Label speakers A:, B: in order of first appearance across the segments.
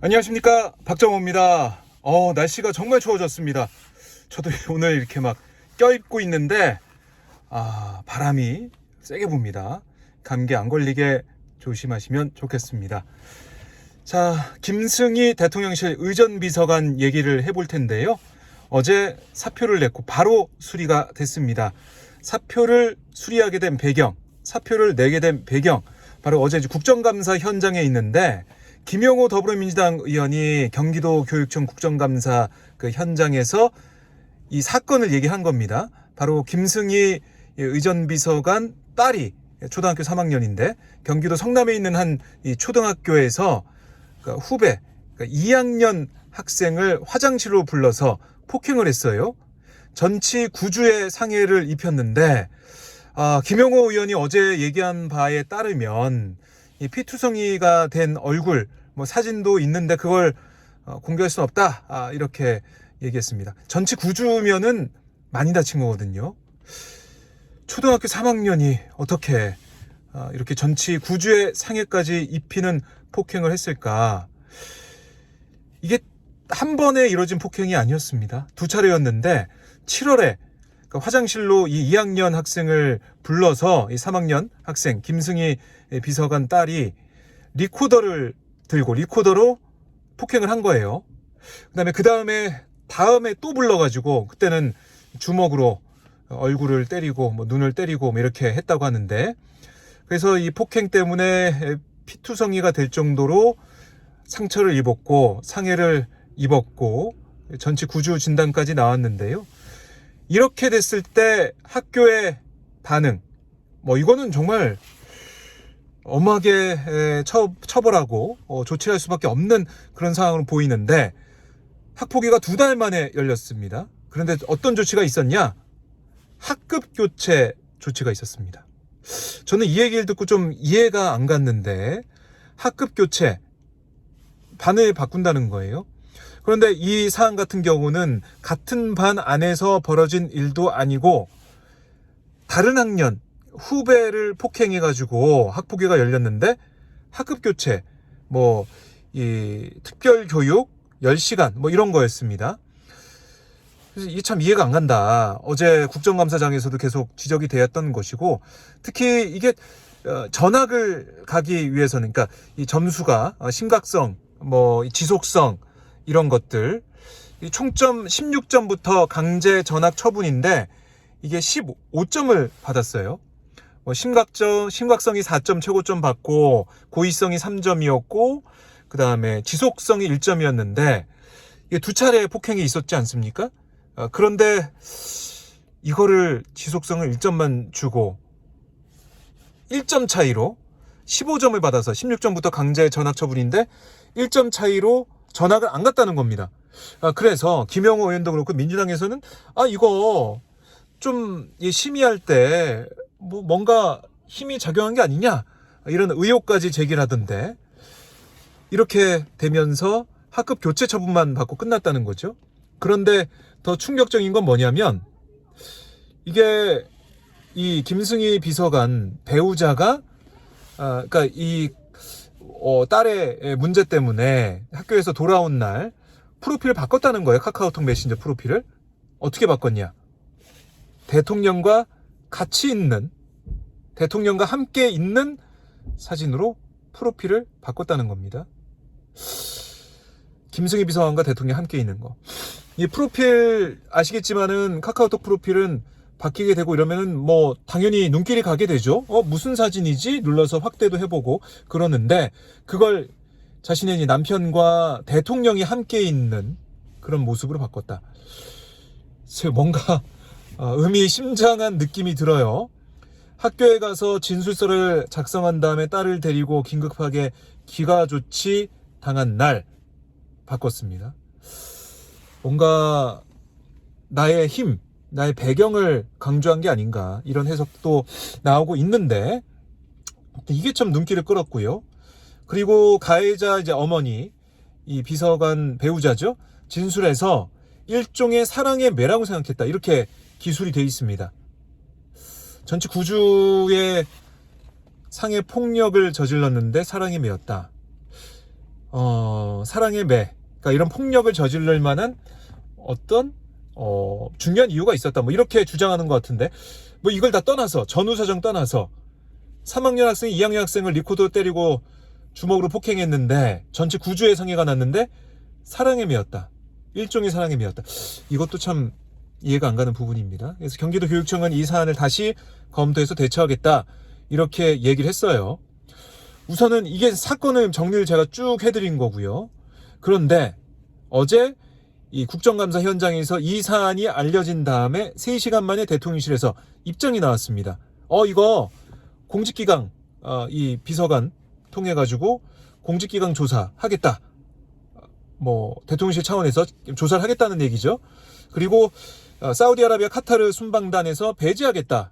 A: 안녕하십니까, 박정호입니다. 날씨가 정말 추워졌습니다. 저도 오늘 이렇게 막 껴입고 있는데 바람이 세게 붑니다. 감기 안 걸리게 조심하시면 좋겠습니다. 자, 김승희 대통령실 의전비서관 얘기를 해볼 텐데요. 어제 사표를 냈고 바로 수리가 됐습니다. 사표를 수리하게 된 배경, 사표를 내게 된 배경, 바로 어제 국정감사 현장에 있는데 김영호 더불어민주당 의원이 경기도 교육청 국정감사 그 현장에서 이 사건을 얘기한 겁니다. 바로 김승희 의전비서관 딸이 초등학교 3학년인데 경기도 성남에 있는 한 이 초등학교에서 후배 2학년 학생을 화장실로 불러서 폭행을 했어요. 전치 9주의 상해를 입혔는데 김영호 의원이 어제 얘기한 바에 따르면 이 피투성이가 된 얼굴 사진도 있는데 그걸 공개할 수는 없다, 이렇게 얘기했습니다. 전치 9주면은 많이 다친 거거든요. 초등학교 3학년이 어떻게 이렇게 전치 9주의 상해까지 입히는 폭행을 했을까? 이게 한 번에 이뤄진 폭행이 아니었습니다. 두 차례였는데 7월에 화장실로 이 2학년 학생을 불러서 이 3학년 학생 김승희 비서관 딸이 리코더로 폭행을 한 거예요. 그 다음에 또 불러가지고 그때는 주먹으로 얼굴을 때리고 눈을 때리고 이렇게 했다고 하는데, 그래서 이 폭행 때문에 피투성이가 될 정도로 상처를 입었고 상해를 입었고 전치 9주 진단까지 나왔는데요. 이렇게 됐을 때 학교의 반응, 이거는 정말 엄하게 처벌하고 조치할 수밖에 없는 그런 상황으로 보이는데, 학폭위가 2달 만에 열렸습니다. 그런데 어떤 조치가 있었냐? 학급 교체 조치가 있었습니다. 저는 이 얘기를 듣고 좀 이해가 안 갔는데, 학급 교체, 반을 바꾼다는 거예요. 그런데 이 사안 같은 경우는 같은 반 안에서 벌어진 일도 아니고 다른 학년 후배를 폭행해가지고 학폭위가 열렸는데 학급 교체, 이 특별 교육 10시간 이런 거였습니다. 그래서 이게 참 이해가 안 간다. 어제 국정감사장에서도 계속 지적이 되었던 것이고, 특히 이게 전학을 가기 위해서는, 그러니까 이 점수가 심각성, 지속성 이런 것들, 이 총점 16점부터 강제 전학 처분인데 이게 15점을 받았어요. 심각성이 4점 최고점 받고 고의성이 3점이었고 그 다음에 지속성이 1점이었는데 이게 2차례 폭행이 있었지 않습니까? 그런데 이거를 지속성을 1점만 주고 1점 차이로 15점을 받아서 16점부터 강제 전학 처분인데 1점 차이로 전학을 안 갔다는 겁니다. 그래서 김영호 의원도 그렇고 민주당에서는 이거 좀 심의할 때 뭔가 힘이 작용한 게 아니냐, 이런 의혹까지 제기를 하던데, 이렇게 되면서 학급 교체 처분만 받고 끝났다는 거죠. 그런데 더 충격적인 건 뭐냐면, 이게 이 김승희 비서관 배우자가 그러니까 이 딸의 문제 때문에 학교에서 돌아온 날 프로필을 바꿨다는 거예요. 카카오톡 메신저 프로필을. 어떻게 바꿨냐? 대통령과 함께 있는 사진으로 프로필을 바꿨다는 겁니다. 김승희 비서관과 대통령이 함께 있는 거. 이 프로필 아시겠지만은 카카오톡 프로필은 바뀌게 되고 이러면은 당연히 눈길이 가게 되죠. 무슨 사진이지? 눌러서 확대도 해보고 그러는데, 그걸 자신의 남편과 대통령이 함께 있는 그런 모습으로 바꿨다. 뭔가 의미심장한 느낌이 들어요. 학교에 가서 진술서를 작성한 다음에 딸을 데리고 긴급하게 귀가 조치 당한 날 바꿨습니다. 뭔가 나의 힘, 나의 배경을 강조한 게 아닌가, 이런 해석도 나오고 있는데, 이게 참 눈길을 끌었고요. 그리고 가해자 어머니, 이 비서관 배우자죠, 진술에서 일종의 사랑의 매라고 생각했다, 이렇게 기술이 돼 있습니다. 전치 9주의 상해 폭력을 저질렀는데 사랑이 매였다. 사랑의 매, 그러니까 이런 폭력을 저지를 만한 어떤 중요한 이유가 있었다, 뭐 이렇게 주장하는 것 같은데, 뭐 이걸 다 떠나서, 전후 사정 떠나서 3학년 학생이 2학년 학생을 리코더 때리고 주먹으로 폭행했는데 전체 9주의 상해가 났는데 사랑의 매였다, 일종의 사랑의 매였다. 이것도 참 이해가 안 가는 부분입니다. 그래서 경기도 교육청은 이 사안을 다시 검토해서 대처하겠다, 이렇게 얘기를 했어요. 우선은 이게 사건을 정리를 제가 쭉 해드린 거고요. 그런데 어제 이 국정감사 현장에서 이 사안이 알려진 다음에 3시간 만에 대통령실에서 입장이 나왔습니다. 이거 공직기강, 이 비서관 통해가지고 공직기강 조사하겠다, 뭐 대통령실 차원에서 조사를 하겠다는 얘기죠. 그리고 사우디아라비아 카타르 순방단에서 배제하겠다,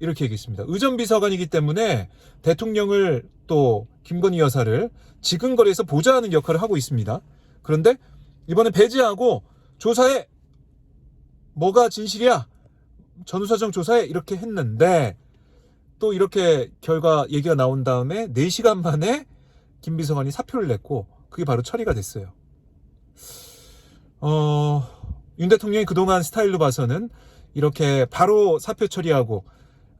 A: 이렇게 얘기했습니다. 의전비서관이기 때문에 대통령을 또 김건희 여사를 지근거리에서 보좌하는 역할을 하고 있습니다. 그런데 이번에 배제하고 조사해, 뭐가 진실이야, 전후사정 조사해, 이렇게 했는데 또 이렇게 결과 얘기가 나온 다음에 4시간 만에 김 비서관이 사표를 냈고 그게 바로 처리가 됐어요. 윤 대통령이 그동안 스타일로 봐서는 이렇게 바로 사표 처리하고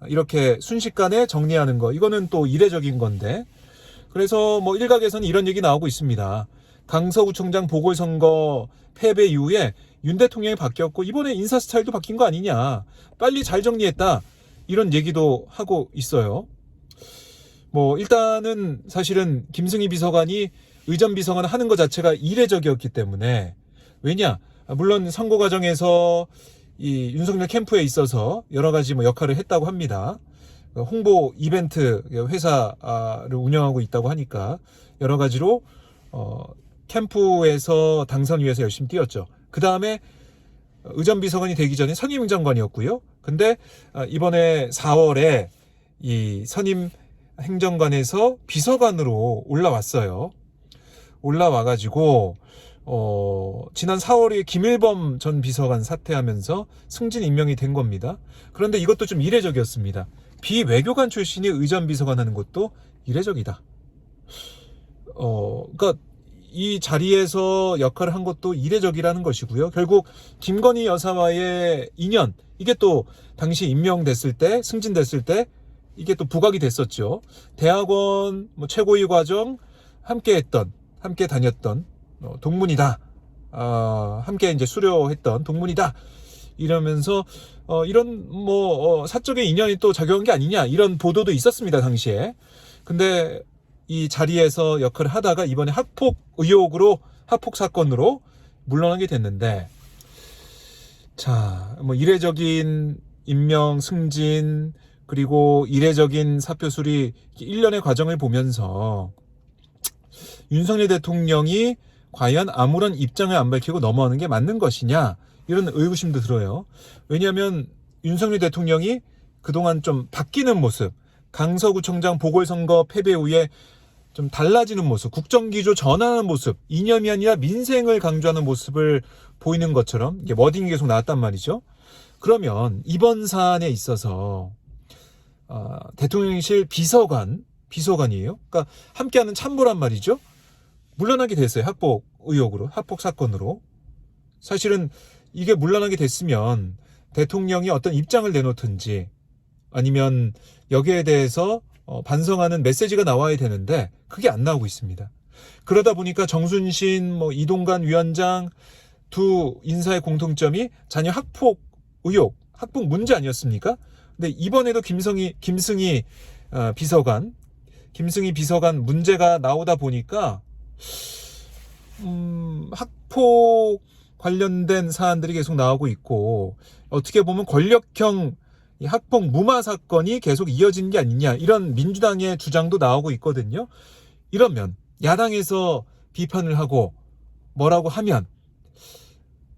A: 이렇게 순식간에 정리하는 거, 이거는 또 이례적인 건데, 그래서 뭐 일각에서는 이런 얘기 나오고 있습니다. 강서구청장 보궐선거 패배 이후에 윤 대통령이 바뀌었고 이번에 인사 스타일도 바뀐 거 아니냐, 빨리 잘 정리했다, 이런 얘기도 하고 있어요. 뭐 일단은 사실은 김승희 비서관이 의전 비서관 하는 것 자체가 이례적이었기 때문에, 왜냐, 물론 선거 과정에서 이 윤석열 캠프에 있어서 여러 가지 뭐 역할을 했다고 합니다. 홍보 이벤트 회사를 운영하고 있다고 하니까 여러 가지로 캠프에서 당선 위해서 열심히 뛰었죠. 그 다음에 의전비서관이 되기 전에 선임행정관이었고요. 근데 이번에 4월에 이 선임행정관에서 비서관으로 올라왔어요. 올라와가지고 지난 4월에 김일범 전 비서관 사퇴하면서 승진 임명이 된 겁니다. 그런데 이것도 좀 이례적이었습니다. 비외교관 출신이 의전비서관 하는 것도 이례적이다. 그러니까 이 자리에서 역할을 한 것도 이례적이라는 것이고요. 결국 김건희 여사와의 인연, 이게 또 당시 임명됐을 때, 승진됐을 때 이게 또 부각이 됐었죠. 대학원 뭐 최고위 과정 함께 다녔던 동문이다, 함께 이제 수료했던 동문이다, 이러면서 이런 뭐 사적인 인연이 또 작용한 게 아니냐, 이런 보도도 있었습니다, 당시에. 근데 이 자리에서 역할을 하다가 이번에 학폭 사건으로 물러나게 됐는데, 자, 뭐 이례적인 임명, 승진, 그리고 이례적인 사표 수리, 일련의 과정을 보면서 윤석열 대통령이 과연 아무런 입장을 안 밝히고 넘어가는 게 맞는 것이냐, 이런 의구심도 들어요. 왜냐하면 윤석열 대통령이 그동안 좀 바뀌는 모습, 강서구청장 보궐선거 패배 후에 좀 달라지는 모습, 국정기조 전환하는 모습, 이념이 아니라 민생을 강조하는 모습을 보이는 것처럼 이게 워딩이 계속 나왔단 말이죠. 그러면 이번 사안에 있어서 대통령실 비서관이에요. 그러니까 함께하는 참모란 말이죠. 물러나게 됐어요. 학폭 의혹으로, 학폭 사건으로. 사실은 이게 물러나게 됐으면 대통령이 어떤 입장을 내놓든지 아니면 여기에 대해서 반성하는 메시지가 나와야 되는데 그게 안 나오고 있습니다. 그러다 보니까 정순신, 뭐 이동관 위원장 두 인사의 공통점이 자녀 학폭 의혹, 학폭 문제 아니었습니까? 근데 이번에도 김승희 비서관 문제가 나오다 보니까 학폭 관련된 사안들이 계속 나오고 있고, 어떻게 보면 권력형 학폭 무마 사건이 계속 이어진 게 아니냐, 이런 민주당의 주장도 나오고 있거든요. 이러면 야당에서 비판을 하고 뭐라고 하면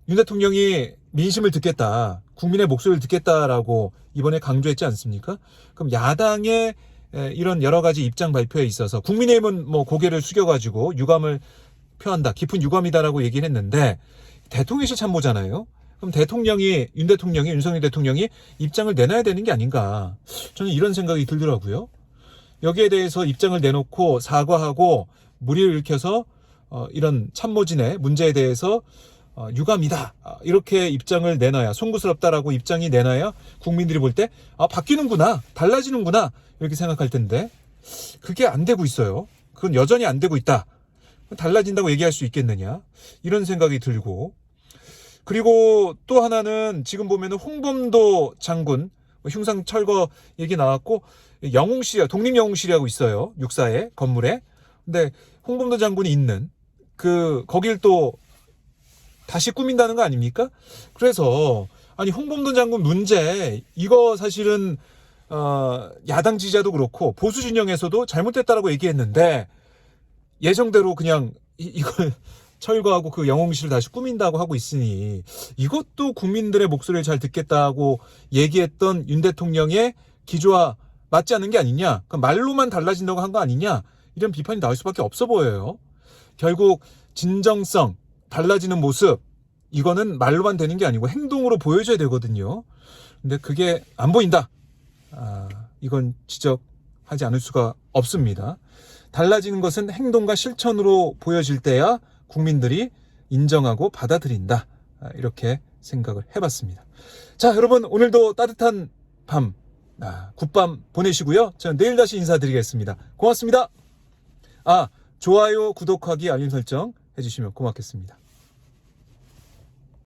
A: 윤 대통령이 민심을 듣겠다, 국민의 목소리를 듣겠다라고 이번에 강조했지 않습니까? 그럼 야당의 이런 여러 가지 입장 발표에 있어서 국민의힘은 뭐 고개를 숙여가지고 유감을 표한다, 깊은 유감이다라고 얘기를 했는데, 대통령실 참모잖아요. 그럼 윤석열 대통령이 입장을 내놔야 되는 게 아닌가, 저는 이런 생각이 들더라고요. 여기에 대해서 입장을 내놓고 사과하고 물의를 일으켜서 이런 참모진의 문제에 대해서 유감이다 이렇게 입장을 내놔야, 송구스럽다라고 입장이 내놔야 국민들이 볼 때 바뀌는구나, 달라지는구나 이렇게 생각할 텐데 그게 안 되고 있어요. 그건 여전히 안 되고 있다. 달라진다고 얘기할 수 있겠느냐 이런 생각이 들고, 그리고 또 하나는 지금 보면은 홍범도 장군 흉상 철거 얘기 나왔고, 영웅실, 독립영웅실이라고 있어요, 육사에 건물에. 근데 홍범도 장군이 있는 거길 또 다시 꾸민다는 거 아닙니까? 그래서 아니 홍범도 장군 문제 이거 사실은 야당 지지자도 그렇고 보수 진영에서도 잘못됐다라고 얘기했는데 예정대로 그냥 이걸 철거하고 그 영웅실을 다시 꾸민다고 하고 있으니 이것도 국민들의 목소리를 잘 듣겠다고 얘기했던 윤 대통령의 기조와 맞지 않는 게 아니냐, 그 말로만 달라진다고 한 거 아니냐 이런 비판이 나올 수밖에 없어 보여요. 결국 진정성, 달라지는 모습 이거는 말로만 되는 게 아니고 행동으로 보여줘야 되거든요. 근데 그게 안 보인다. 이건 지적하지 않을 수가 없습니다. 달라지는 것은 행동과 실천으로 보여질 때야 국민들이 인정하고 받아들인다. 이렇게 생각을 해봤습니다. 자, 여러분 오늘도 따뜻한 밤, 굿밤 보내시고요. 저는 내일 다시 인사드리겠습니다. 고맙습니다. 좋아요, 구독하기, 알림 설정 해주시면 고맙겠습니다.